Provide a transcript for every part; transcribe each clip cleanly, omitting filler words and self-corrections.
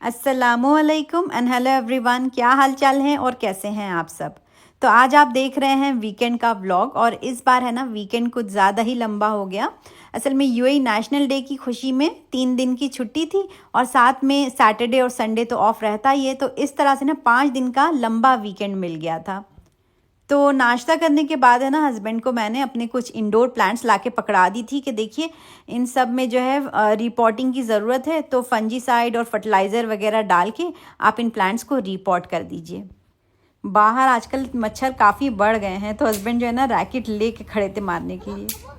अस्सलामुअलैकुम and hello everyone, क्या हाल चाल है और कैसे हैं आप सब। तो आज आप देख रहे हैं वीकेंड का व्लॉग और इस बार है ना वीकेंड कुछ ज़्यादा ही लंबा हो गया। असल में यूएई नेशनल डे की खुशी में 3 दिन की छुट्टी थी और साथ में सैटरडे और संडे तो ऑफ रहता ही है, तो इस तरह से ना 5 दिन का लंबा वीकेंड मिल गया था। तो नाश्ता करने के बाद है ना हस्बैंड को मैंने अपने कुछ इंडोर प्लांट्स लाके पकड़ा दी थी कि देखिए इन सब में जो है रिपोर्टिंग की ज़रूरत है, तो फंजीसाइड और फर्टिलाइज़र वगैरह डाल के आप इन प्लांट्स को रिपोर्ट कर दीजिए। बाहर आजकल मच्छर काफ़ी बढ़ गए हैं, तो हस्बैंड जो है ना रैकेट ले के खड़े थे मारने के लिए।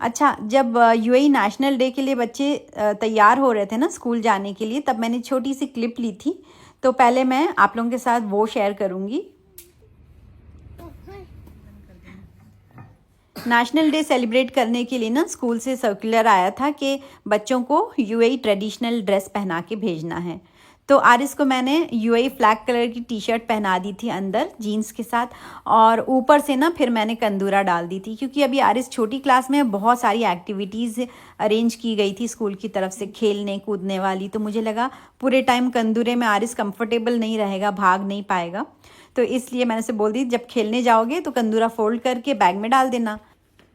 अच्छा, जब यूएई नेशनल डे के लिए बच्चे तैयार हो रहे थे ना स्कूल जाने के लिए, तब मैंने छोटी सी क्लिप ली थी, तो पहले मैं आप लोगों के साथ वो शेयर करूँगी। नेशनल डे सेलिब्रेट करने के लिए ना स्कूल से सर्कुलर आया था कि बच्चों को यूएई ट्रेडिशनल ड्रेस पहना के भेजना है। तो आरिस को मैंने यूएई फ्लैग कलर की टी शर्ट पहना दी थी अंदर जीन्स के साथ, और ऊपर से ना फिर मैंने कंदूरा डाल दी थी, क्योंकि अभी आरिस छोटी क्लास में बहुत सारी एक्टिविटीज़ अरेंज की गई थी स्कूल की तरफ से खेलने कूदने वाली। तो मुझे लगा पूरे टाइम कंदूरे में आरिस कंफर्टेबल नहीं रहेगा, भाग नहीं पाएगा, तो इसलिए मैंने से बोल दी जब खेलने जाओगे तो कंदूरा फोल्ड करके बैग में डाल देना।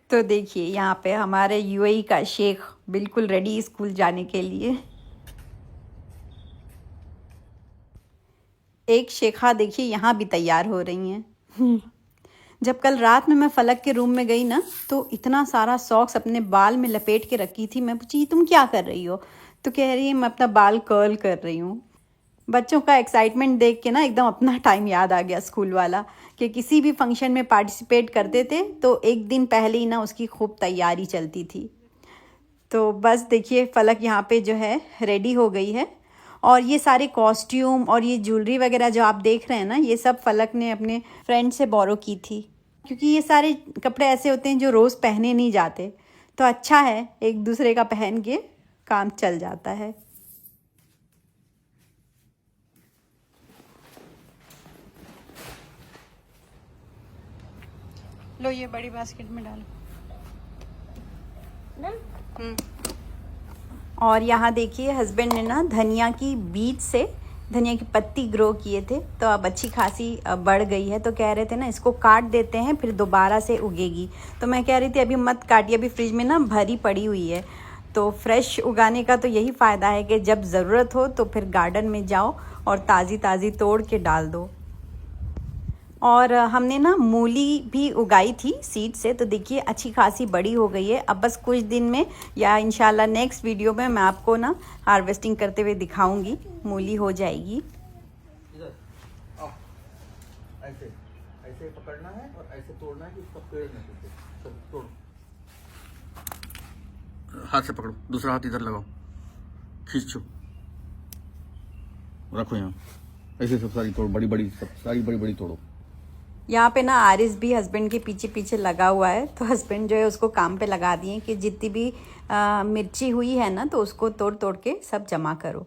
तो देखिए यहाँ पे हमारे यूएई का शेख बिल्कुल रेडी स्कूल जाने के लिए। एक शेखा देखिए यहाँ भी तैयार हो रही हैं। जब कल रात में मैं फलक के रूम में गई ना, तो इतना सारा सॉक्स अपने बाल में लपेट के रखी थी। मैं पूछी तुम क्या कर रही हो, तो कह रही है मैं अपना बाल कर्ल कर रही हूँ। बच्चों का एक्साइटमेंट देख के ना एकदम अपना टाइम याद आ गया स्कूल वाला, कि किसी भी फंक्शन में पार्टिसिपेट करते थे तो एक दिन पहले ही ना उसकी खूब तैयारी चलती थी। तो बस देखिए फलक यहाँ पे जो है रेडी हो गई है, और ये सारे कॉस्ट्यूम और ये ज्वेलरी वगैरह जो आप देख रहे हैं ना, ये सब फलक ने अपने फ्रेंड से बोरो की थी, क्योंकि ये सारे कपड़े ऐसे होते हैं जो रोज़ पहने नहीं जाते, तो अच्छा है एक दूसरे का पहन के काम चल जाता है। लो ये बड़ी बास्केट में डालो। और यहाँ देखिए हस्बैंड ने ना धनिया की बीज से धनिया की पत्ती ग्रो किए थे, तो अब अच्छी खासी बढ़ गई है, तो कह रहे थे ना इसको काट देते हैं फिर दोबारा से उगेगी। तो मैं कह रही थी अभी मत काटिए, अभी फ्रिज में ना भरी पड़ी हुई है। तो फ्रेश उगाने का तो यही फ़ायदा है कि जब ज़रूरत हो तो फिर गार्डन में जाओ और ताज़ी ताज़ी तोड़ के डाल दो। और हमने ना मूली भी उगाई थी सीड से, तो देखिए अच्छी खासी बड़ी हो गई है। अब बस कुछ दिन में या इंशाल्लाह नेक्स्ट वीडियो में मैं आपको ना हार्वेस्टिंग करते हुए दिखाऊंगी, मूली हो जाएगी। ऐसे ऐसे पकड़ना है और ऐसे तोड़ना है कि उसका पेड़ न टूटे। तोड़ो, हाथ से पकड़ो, दूसरा हाथ इधर लगाओ, खींचो, रखो यहाँ। ऐसे सब सारी तोड़ो, बड़ी बड़ी सब सारी बड़ी बड़ी तोड़ो। यहाँ पे ना आरिस भी हस्बैंड के पीछे पीछे लगा हुआ है, तो हस्बैंड जो है उसको काम पे लगा दिए कि जितनी भी मिर्ची हुई है ना, तो उसको तोड़ तोड़ के सब जमा करो।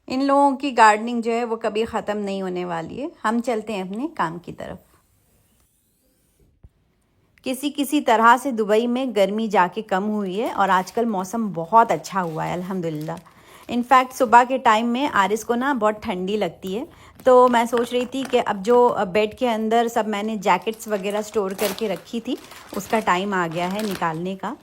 इन लोगों की गार्डनिंग जो है वो कभी ख़त्म नहीं होने वाली है। हम चलते हैं अपने काम की तरफ। किसी किसी तरह से दुबई में गर्मी जाके कम हुई है और आजकल मौसम बहुत अच्छा हुआ है अल्हम्दुलिल्लाह। इनफैक्ट सुबह के टाइम में आरिस को ना बहुत ठंडी लगती है, तो मैं सोच रही थी कि अब जो बेड के अंदर सब मैंने जैकेट्स वगैरह स्टोर करके रखी थी, उसका टाइम आ गया है निकालने का।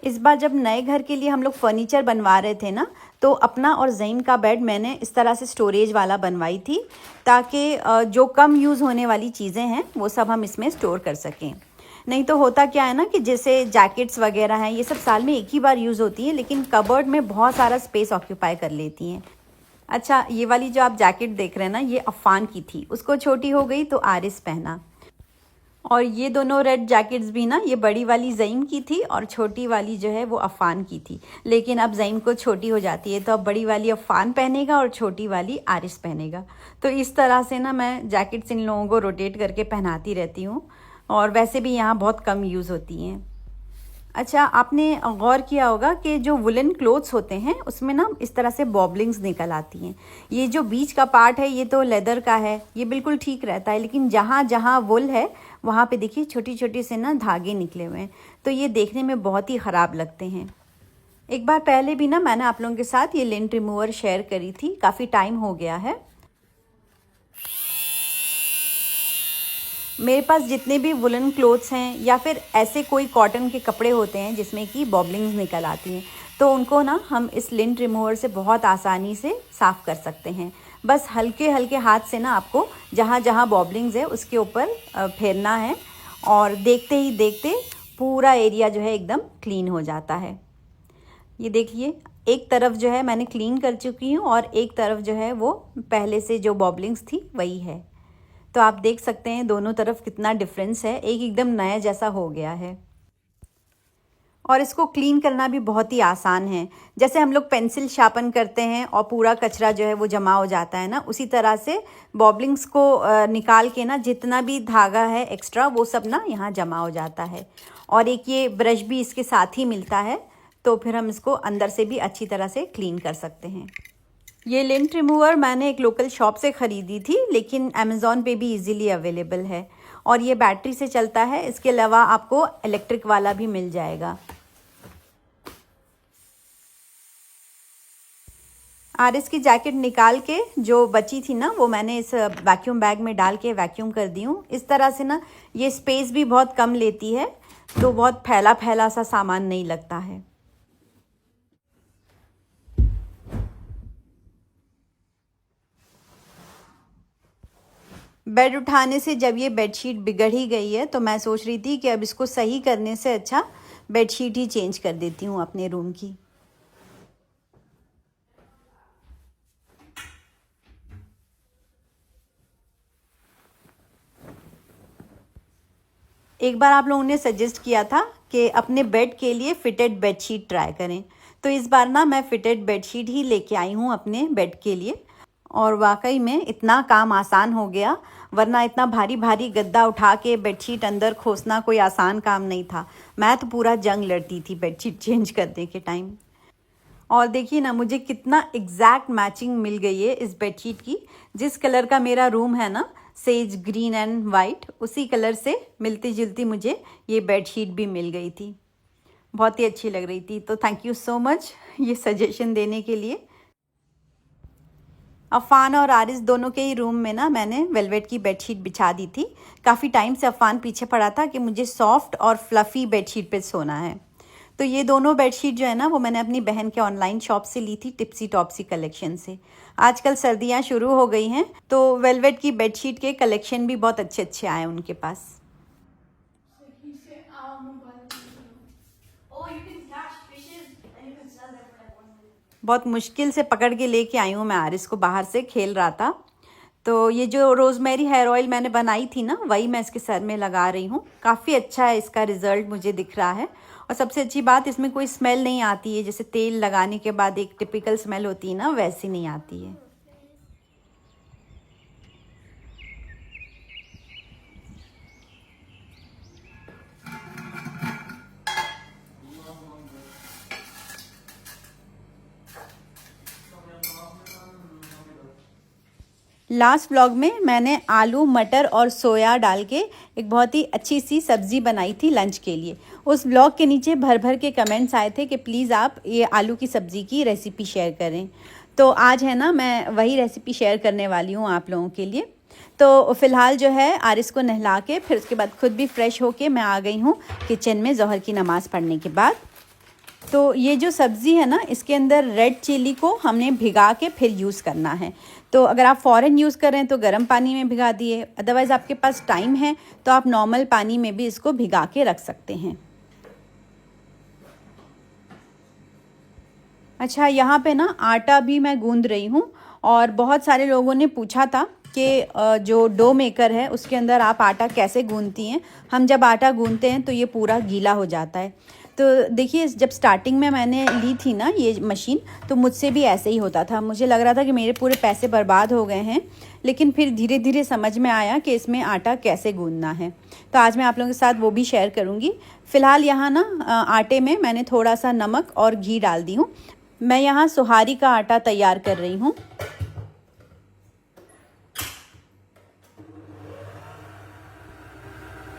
इस बार जब नए घर के लिए हम लोग फर्नीचर बनवा रहे थे ना, तो अपना और ज़ईन का बेड मैंने इस तरह से स्टोरेज वाला बनवाई थी, ताकि जो कम यूज़ होने वाली चीज़ें हैं वो सब हम इसमें स्टोर कर सकें। नहीं तो होता क्या है ना कि जैसे जैकेट्स वगैरह हैं ये सब साल में एक ही बार यूज़ होती हैं, लेकिन कबर्ड में बहुत सारा स्पेस ऑक्यूपाई कर लेती हैं। अच्छा, ये वाली जो आप जैकेट देख रहे हैं ना, ये अफ़ान की थी, उसको छोटी हो गई तो आरिस पहना। और ये दोनों रेड जैकेट्स भी ना, ये बड़ी वाली ज़ईन की थी और छोटी वाली जो है वो अफ़ान की थी, लेकिन अब ज़ईन को छोटी हो जाती है, तो अब बड़ी वाली अफ़ान पहनेगा और छोटी वाली आरिस पहनेगा। तो इस तरह से ना मैं जैकेट्स इन लोगों को रोटेट करके पहनाती रहती हूँ, और वैसे भी यहाँ बहुत कम यूज़ होती हैं। अच्छा, आपने गौर किया होगा कि जो वुलन क्लोथ्स होते हैं उसमें ना इस तरह से बॉबलिंग्स निकल आती हैं। ये जो बीच का पार्ट है ये तो लेदर का है, ये बिल्कुल ठीक रहता है, लेकिन जहाँ जहाँ वुल है वहाँ पे देखिए छोटी छोटी से ना धागे निकले हुए हैं, तो ये देखने में बहुत ही ख़राब लगते हैं। एक बार पहले भी ना मैंने आप लोगों के साथ ये लिंट रिमूवर शेयर करी थी, काफ़ी टाइम हो गया है। मेरे पास जितने भी वुलन क्लोथ्स हैं या फिर ऐसे कोई कॉटन के कपड़े होते हैं जिसमें कि बॉबलिंग्स निकल आती हैं, तो उनको ना हम इस लिंट रिमूवर से बहुत आसानी से साफ़ कर सकते हैं। बस हल्के हल्के हाथ से ना आपको जहाँ जहाँ बॉबलिंग्स है उसके ऊपर फेरना है, और देखते ही देखते पूरा एरिया जो है एकदम क्लीन हो जाता है। ये देखिए, एक तरफ जो है मैंने क्लीन कर चुकी हूँ और एक तरफ जो है वो पहले से जो बॉबलिंग्स थी वही है। तो आप देख सकते हैं दोनों तरफ कितना डिफरेंस है, एक एकदम नया जैसा हो गया है। और इसको क्लीन करना भी बहुत ही आसान है। जैसे हम लोग पेंसिल शार्पन करते हैं और पूरा कचरा जो है वो जमा हो जाता है ना, उसी तरह से बॉबलिंग्स को निकाल के ना जितना भी धागा है एक्स्ट्रा वो सब ना यहाँ जमा हो जाता है। और एक ये ब्रश भी इसके साथ ही मिलता है, तो फिर हम इसको अंदर से भी अच्छी तरह से क्लीन कर सकते हैं। ये लिंट रिमूवर मैंने एक लोकल शॉप से ख़रीदी थी, लेकिन अमेज़ॉन पे भी इजीली अवेलेबल है और ये बैटरी से चलता है। इसके अलावा आपको इलेक्ट्रिक वाला भी मिल जाएगा। आरिस की जैकेट निकाल के जो बची थी ना वो मैंने इस वैक्यूम बैग में डाल के वैक्यूम कर दी हूँ। इस तरह से ना ये स्पेस भी बहुत कम लेती है, तो बहुत फैला फैला सा सामान नहीं लगता है। बेड उठाने से जब ये बेडशीट बिगड़ ही गई है, तो मैं सोच रही थी कि अब इसको सही करने से अच्छा बेडशीट ही चेंज कर देती हूँ अपने रूम की। एक बार आप लोगों ने सजेस्ट किया था कि अपने बेड के लिए फिटेड बेडशीट ट्राई करें, तो इस बार ना मैं फिटेड बेडशीट ही लेके आई हूँ अपने बेड के लिए। और वाकई में इतना काम आसान हो गया, वरना इतना भारी भारी गद्दा उठा के बेडशीट अंदर खोसना कोई आसान काम नहीं था। मैं तो पूरा जंग लड़ती थी बेडशीट चेंज करने के टाइम। और देखिए ना मुझे कितना एग्जैक्ट मैचिंग मिल गई है इस बेडशीट की। जिस कलर का मेरा रूम है ना, सेज ग्रीन एंड वाइट, उसी कलर से मिलती जुलती मुझे ये बेडशीट भी मिल गई थी। बहुत ही अच्छी लग रही थी, तो थैंक यू सो मच ये सजेशन देने के लिए। अफ़ान और आरिस दोनों के ही रूम में ना मैंने वेलवेट की बेडशीट बिछा दी थी। काफ़ी टाइम से अफ़ान पीछे पड़ा था कि मुझे सॉफ्ट और फ्लफ़ी बेडशीट पे सोना है। तो ये दोनों बेडशीट जो है ना वो मैंने अपनी बहन के ऑनलाइन शॉप से ली थी, टिप्सी टॉप्सी कलेक्शन से। आजकल सर्दियाँ शुरू हो गई हैं, तो वेलवेट की बेडशीट के कलेक्शन भी बहुत अच्छे अच्छे आए उनके पास। बहुत मुश्किल से पकड़ के लेके आई हूँ मैं आरिस को, बाहर से खेल रहा था। तो ये जो रोज़मेरी हेयर ऑयल मैंने बनाई थी ना, वही मैं इसके सर में लगा रही हूँ। काफ़ी अच्छा है इसका रिज़ल्ट मुझे दिख रहा है। और सबसे अच्छी बात, इसमें कोई स्मेल नहीं आती है, जैसे तेल लगाने के बाद एक टिपिकल स्मेल होती है ना, वैसी नहीं आती है। लास्ट व्लॉग में मैंने आलू मटर और सोया डाल के एक बहुत ही अच्छी सी सब्ज़ी बनाई थी लंच के लिए। उस व्लॉग के नीचे भर भर के कमेंट्स आए थे कि प्लीज़ आप ये आलू की सब्ज़ी की रेसिपी शेयर करें। तो आज है ना मैं वही रेसिपी शेयर करने वाली हूँ आप लोगों के लिए। तो फ़िलहाल जो है आरिस को नहला के फिर उसके बाद खुद भी फ्रेश होके मैं आ गई हूँ किचन में ज़ोहर की नमाज़ पढ़ने के बाद। तो ये जो सब्ज़ी है ना, इसके अंदर रेड चिली को हमने भिगा के फिर यूज़ करना है। तो अगर आप फ़ौरन यूज़ कर रहे हैं तो गर्म पानी में भिगा दिए, अदरवाइज़ आपके पास टाइम है तो आप नॉर्मल पानी में भी इसको भिगा के रख सकते हैं। अच्छा, यहाँ पे ना आटा भी मैं गूंद रही हूँ, और बहुत सारे लोगों ने पूछा था कि जो डो मेकर है उसके अंदर आप आटा कैसे गूंदती हैं। हम जब आटा गूंदते हैं तो ये पूरा गीला हो जाता है। तो देखिए, जब स्टार्टिंग में मैंने ली थी ना ये मशीन, तो मुझसे भी ऐसे ही होता था। मुझे लग रहा था कि मेरे पूरे पैसे बर्बाद हो गए हैं, लेकिन फिर धीरे धीरे समझ में आया कि इसमें आटा कैसे गूंदना है। तो आज मैं आप लोगों के साथ वो भी शेयर करूँगी। फ़िलहाल यहाँ ना आटे में मैंने थोड़ा सा नमक और घी डाल दी हूँ। मैं यहाँ सुहारी का आटा तैयार कर रही हूँ।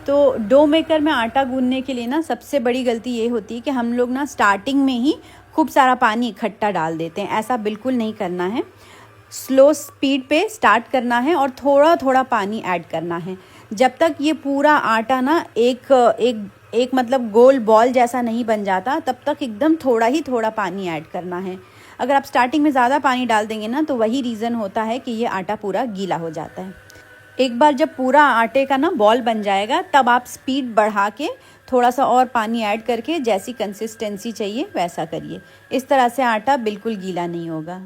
तो डो मेकर में आटा गूंदने के लिए ना सबसे बड़ी गलती ये होती है कि हम लोग ना स्टार्टिंग में ही खूब सारा पानी इकट्ठा डाल देते हैं। ऐसा बिल्कुल नहीं करना है। स्लो स्पीड पे स्टार्ट करना है और थोड़ा थोड़ा पानी ऐड करना है। जब तक ये पूरा आटा ना एक मतलब गोल बॉल जैसा नहीं बन जाता, तब तक एकदम थोड़ा ही थोड़ा पानी ऐड करना है। अगर आप स्टार्टिंग में ज़्यादा पानी डाल देंगे ना, तो वही रीज़न होता है कि ये आटा पूरा गीला हो जाता है। एक बार जब पूरा आटे का ना बॉल बन जाएगा, तब आप स्पीड बढ़ा के थोड़ा सा और पानी ऐड करके जैसी कंसिस्टेंसी चाहिए वैसा करिए। इस तरह से आटा बिल्कुल गीला नहीं होगा।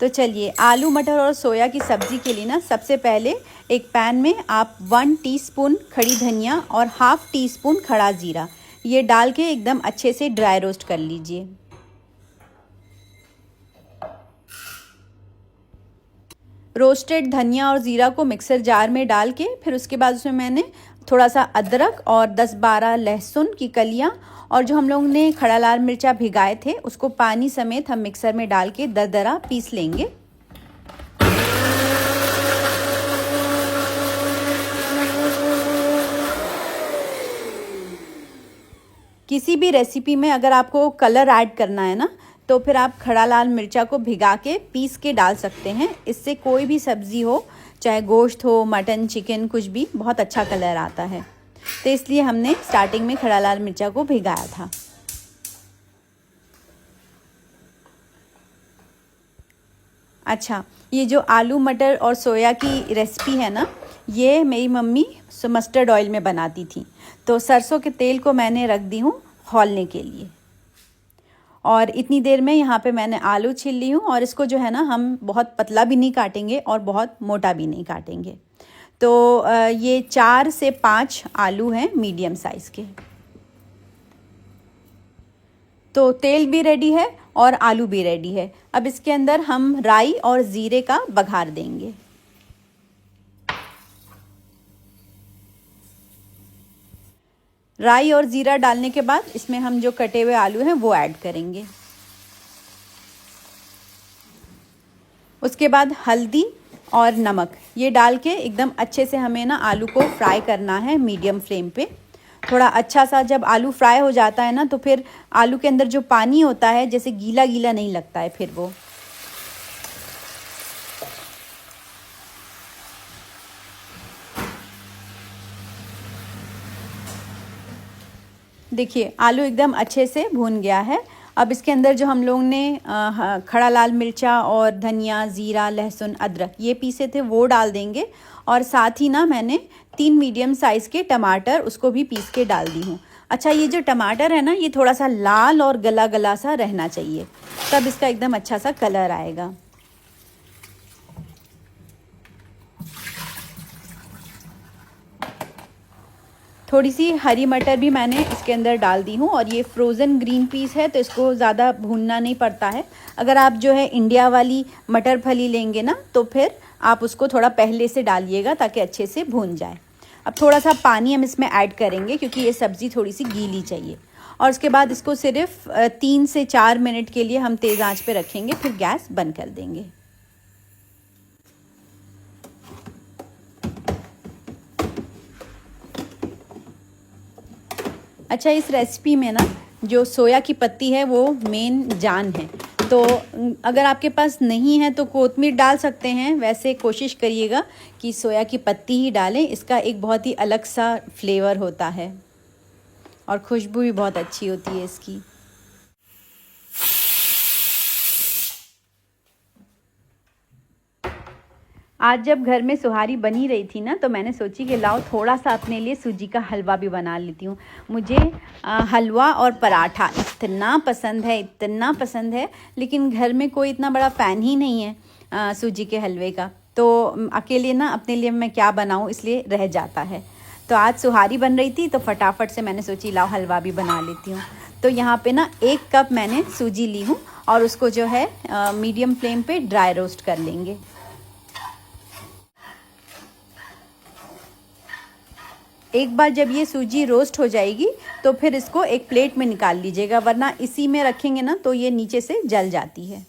तो चलिए, आलू मटर और सोया की सब्ज़ी के लिए ना सबसे पहले एक पैन में आप 1 टीस्पून खड़ी धनिया और हाफ़ टी स्पून खड़ा ज़ीरा ये डाल के एकदम अच्छे से ड्राई रोस्ट कर लीजिए। रोस्टेड धनिया और ज़ीरा को मिक्सर जार में डाल के फिर उसके बाद उसमें मैंने थोड़ा सा अदरक और 10-12 लहसुन की कलियाँ और जो हम लोगों ने खड़ा लाल मिर्चा भिगाए थे उसको पानी समेत हम मिक्सर में डाल के दरदरा पीस लेंगे। किसी भी रेसिपी में अगर आपको कलर ऐड करना है ना, तो फिर आप खड़ा लाल मिर्चा को भिगा के पीस के डाल सकते हैं। इससे कोई भी सब्ज़ी हो, चाहे गोश्त हो, मटन, चिकन, कुछ भी, बहुत अच्छा कलर आता है। तो इसलिए हमने स्टार्टिंग में खड़ा लाल मिर्चा को भिगाया था। अच्छा, ये जो आलू मटर और सोया की रेसिपी है ना, ये मेरी मम्मी मस्टर्ड ऑयल में बनाती थी। तो सरसों के तेल को मैंने रख दी हूँ खौलने के लिए। और इतनी देर में यहाँ पे मैंने आलू छील ली हूँ और इसको जो है ना, हम बहुत पतला भी नहीं काटेंगे और बहुत मोटा भी नहीं काटेंगे। तो ये 4 से 5 आलू हैं मीडियम साइज़ के। तो तेल भी रेडी है और आलू भी रेडी है। अब इसके अंदर हम राई और ज़ीरे का बघार देंगे। राई और ज़ीरा डालने के बाद इसमें हम जो कटे हुए आलू हैं वो ऐड करेंगे। उसके बाद हल्दी और नमक ये डाल के एकदम अच्छे से हमें ना आलू को फ्राई करना है मीडियम फ्लेम पे। थोड़ा अच्छा सा जब आलू फ्राई हो जाता है ना, तो फिर आलू के अंदर जो पानी होता है जैसे गीला गीला नहीं लगता है फिर वो। देखिए, आलू एकदम अच्छे से भून गया है। अब इसके अंदर जो हम लोगों ने खड़ा लाल मिर्चा और धनिया, ज़ीरा, लहसुन, अदरक ये पीसे थे वो डाल देंगे। और साथ ही ना मैंने 3 मीडियम साइज़ के टमाटर उसको भी पीस के डाल दी हूँ। अच्छा, ये जो टमाटर है ना, ये थोड़ा सा लाल और गला गला सा रहना चाहिए, तब इसका एकदम अच्छा सा कलर आएगा। थोड़ी सी हरी मटर भी मैंने इसके अंदर डाल दी हूँ। और ये फ्रोज़न ग्रीन पीस है, तो इसको ज़्यादा भूनना नहीं पड़ता है। अगर आप जो है इंडिया वाली मटर फली लेंगे ना, तो फिर आप उसको थोड़ा पहले से डालिएगा ताकि अच्छे से भून जाए। अब थोड़ा सा पानी हम इसमें ऐड करेंगे क्योंकि ये सब्ज़ी थोड़ी सी गीली चाहिए। और उसके बाद इसको सिर्फ 3 से 4 मिनट के लिए हम तेज़ आंच पे रखेंगे, फिर गैस बंद कर देंगे। अच्छा, इस रेसिपी में ना जो सोया की पत्ती है वो मेन जान है। तो अगर आपके पास नहीं है तो कोतमीर डाल सकते हैं। वैसे कोशिश करिएगा कि सोया की पत्ती ही डालें, इसका एक बहुत ही अलग सा फ्लेवर होता है और खुशबू भी बहुत अच्छी होती है इसकी। आज जब घर में सुहारी बनी रही थी ना, तो मैंने सोची कि लाओ थोड़ा सा अपने लिए सूजी का हलवा भी बना लेती हूँ। मुझे हलवा और पराठा इतना पसंद है, इतना पसंद है, लेकिन घर में कोई इतना बड़ा फ़ैन ही नहीं है सूजी के हलवे का। तो अकेले ना अपने लिए मैं क्या बनाऊँ, इसलिए रह जाता है। तो आज सुहारी बन रही थी तो फटाफट से मैंने सोची लाओ हलवा भी बना लेती हूँ। तो यहाँ पे ना 1 कप मैंने सूजी ली हूँ और उसको जो है मीडियम फ्लेम पे ड्राई रोस्ट कर लेंगे। एक बार जब ये सूजी रोस्ट हो जाएगी तो फिर इसको एक प्लेट में निकाल लीजिएगा, वरना इसी में रखेंगे ना तो ये नीचे से जल जाती है।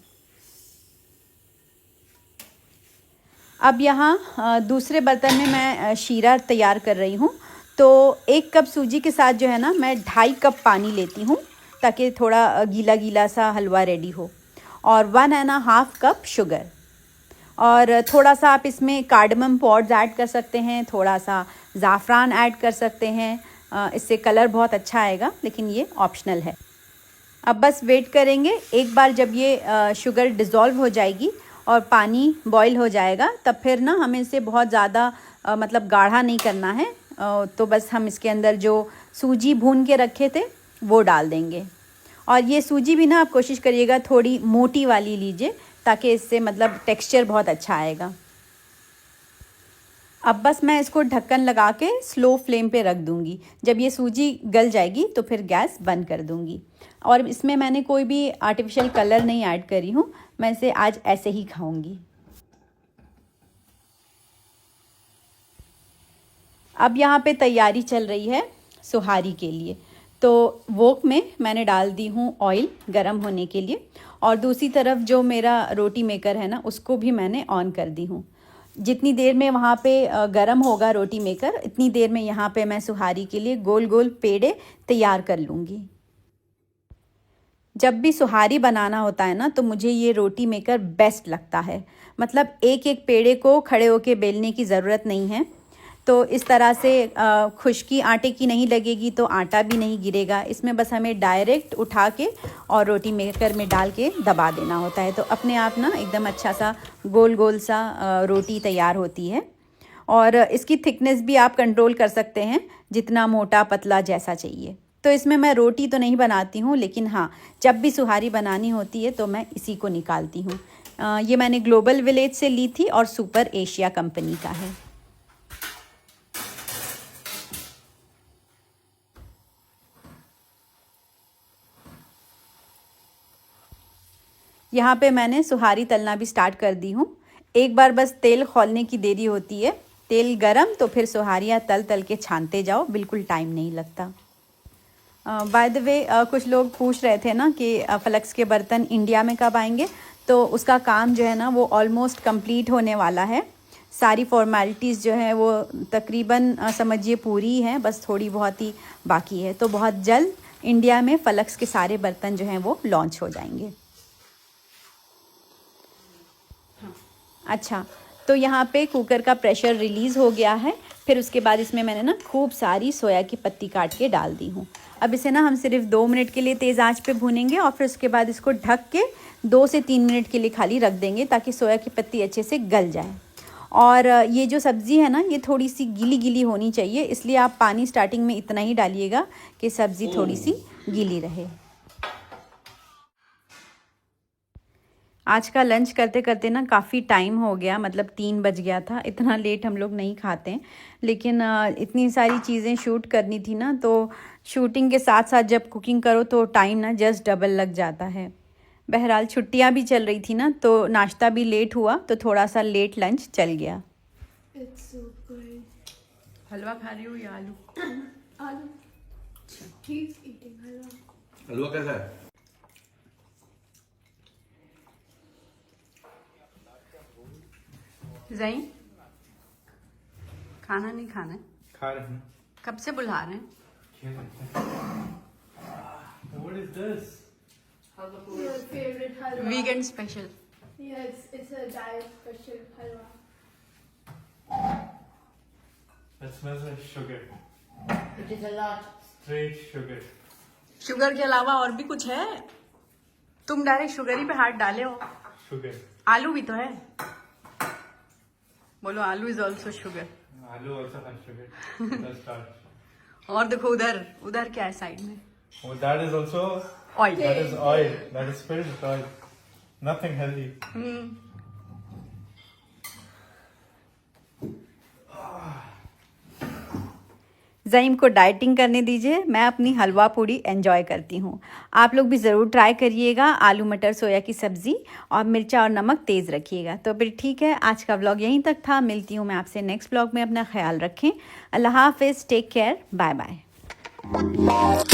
अब यहाँ दूसरे बर्तन में मैं शीरा तैयार कर रही हूँ। तो 1 कप सूजी के साथ जो है ना मैं 2.5 कप पानी लेती हूँ, ताकि थोड़ा गीला गीला सा हलवा रेडी हो, और 1.5 कप शुगर, और थोड़ा सा आप इसमें कार्डमम पाउडर ऐड कर सकते हैं, थोड़ा सा ज़ाफ़रान ऐड कर सकते हैं। इससे कलर बहुत अच्छा आएगा, लेकिन ये ऑप्शनल है। अब बस वेट करेंगे। एक बार जब ये शुगर डिज़ोल्व हो जाएगी और पानी बॉईल हो जाएगा, तब फिर ना हमें इसे बहुत ज़्यादा मतलब गाढ़ा नहीं करना है। तो बस हम इसके अंदर जो सूजी भून के रखे थे वो डाल देंगे। और ये सूजी भी ना आप कोशिश करिएगा थोड़ी मोटी वाली लीजिए, ताकि इससे मतलब टेक्सचर बहुत अच्छा आएगा। अब बस मैं इसको ढक्कन लगा के स्लो फ्लेम पे रख दूँगी। जब ये सूजी गल जाएगी तो फिर गैस बंद कर दूँगी। और इसमें मैंने कोई भी आर्टिफिशियल कलर नहीं ऐड करी हूँ, मैं इसे आज ऐसे ही खाऊंगी। अब यहाँ पे तैयारी चल रही है सुहारी के लिए। तो वोक में मैंने डाल दी हूँ ऑयल गरम होने के लिए, और दूसरी तरफ जो मेरा रोटी मेकर है ना उसको भी मैंने ऑन कर दी हूँ। जितनी देर में वहाँ पे गरम होगा रोटी मेकर, इतनी देर में यहाँ पे मैं सुहारी के लिए गोल गोल पेड़े तैयार कर लूँगी। जब भी सुहारी बनाना होता है ना तो मुझे ये रोटी मेकर बेस्ट लगता है। मतलब एक एक पेड़े को खड़े होके बेलने की ज़रूरत नहीं है। तो इस तरह से खुश्की आटे की नहीं लगेगी, तो आटा भी नहीं गिरेगा। इसमें बस हमें डायरेक्ट उठा के और रोटी मेकर में डाल के दबा देना होता है, तो अपने आप ना एकदम अच्छा सा गोल गोल सा रोटी तैयार होती है। और इसकी थिकनेस भी आप कंट्रोल कर सकते हैं, जितना मोटा पतला जैसा चाहिए। तो इसमें मैं रोटी तो नहीं बनाती हूँ, लेकिन हाँ जब भी सुहारी बनानी होती है तो मैं इसी को निकालती हूँ। ये मैंने ग्लोबल विलेज से ली थी और सुपर एशिया कंपनी का है। यहाँ पे मैंने सुहारी तलना भी स्टार्ट कर दी हूँ। एक बार बस तेल खौलने की देरी होती है, तेल गरम तो फिर सुहारियाँ तल तल के छानते जाओ, बिल्कुल टाइम नहीं लगता। बाय द वे कुछ लोग पूछ रहे थे ना कि फ्लक्स के बर्तन इंडिया में कब आएंगे। तो उसका काम जो है ना वो ऑलमोस्ट कंप्लीट होने वाला है। सारी फॉर्मेलिटीज़ जो है वो तकरीबन समझिए पूरी हैं, बस थोड़ी बहुत ही बाकी है। तो बहुत जल्द इंडिया में फ्लक्स के सारे बर्तन जो हैं वो लॉन्च हो जाएंगे। अच्छा, तो यहाँ पे कुकर का प्रेशर रिलीज़ हो गया है। फिर उसके बाद इसमें मैंने ना खूब सारी सोया की पत्ती काट के डाल दी हूँ। अब इसे ना हम सिर्फ 2 मिनट के लिए तेज़ आंच पे भूनेंगे, और फिर उसके बाद इसको ढक के 2 से 3 मिनट के लिए खाली रख देंगे, ताकि सोया की पत्ती अच्छे से गल जाए। और ये जो सब्ज़ी है ना ये थोड़ी सी गीली गीली होनी चाहिए, इसलिए आप पानी स्टार्टिंग में इतना ही डालिएगा कि सब्ज़ी थोड़ी सी गीली रहे। आज का लंच करते करते ना काफ़ी टाइम हो गया, मतलब 3 बज गया था। इतना लेट हम लोग नहीं खाते हैं, लेकिन इतनी सारी चीज़ें शूट करनी थी ना, तो शूटिंग के साथ साथ जब कुकिंग करो तो टाइम ना जस्ट डबल लग जाता है। बहरहाल छुट्टियां भी चल रही थी ना, तो नाश्ता भी लेट हुआ, तो थोड़ा सा लेट लंच चल गया। हलवा खा रही हूँ या आलू? आलू। He's eating हलवा। हलवा कैसा है? ज़ईं, खाना नहीं खाना है? खा रहे हैं। कब से बुला रहे हैं? What is this? Your favorite halwa? Weekend special. Yes, it's a diet special halwa. That smells like sugar. It is a lot. Straight sugar. Sugar के अलावा और भी कुछ है? तुम डायरेक्ट शुगर ही पे हाथ डाले हो। Sugar. आलू भी तो है। बोलो आलू is also sugar. Aloo also has sugar. That's starch. और देखो उधर, उधर क्या है साइड में? Oh, that is also. Oil. That is oil. That is filled with oil. Nothing healthy. Zaeem को डाइटिंग करने दीजिए, मैं अपनी हलवा पूड़ी एंजॉय करती हूँ। आप लोग भी ज़रूर ट्राई करिएगा। आलू मटर सोया की सब्ज़ी और मिर्चा और नमक तेज़ रखिएगा। तो फिर ठीक है, आज का व्लॉग यहीं तक था। मिलती हूँ मैं आपसे नेक्स्ट व्लॉग में। अपना ख्याल रखें। अल्लाह हाफ़िज़, टेक केयर, बाय बाय।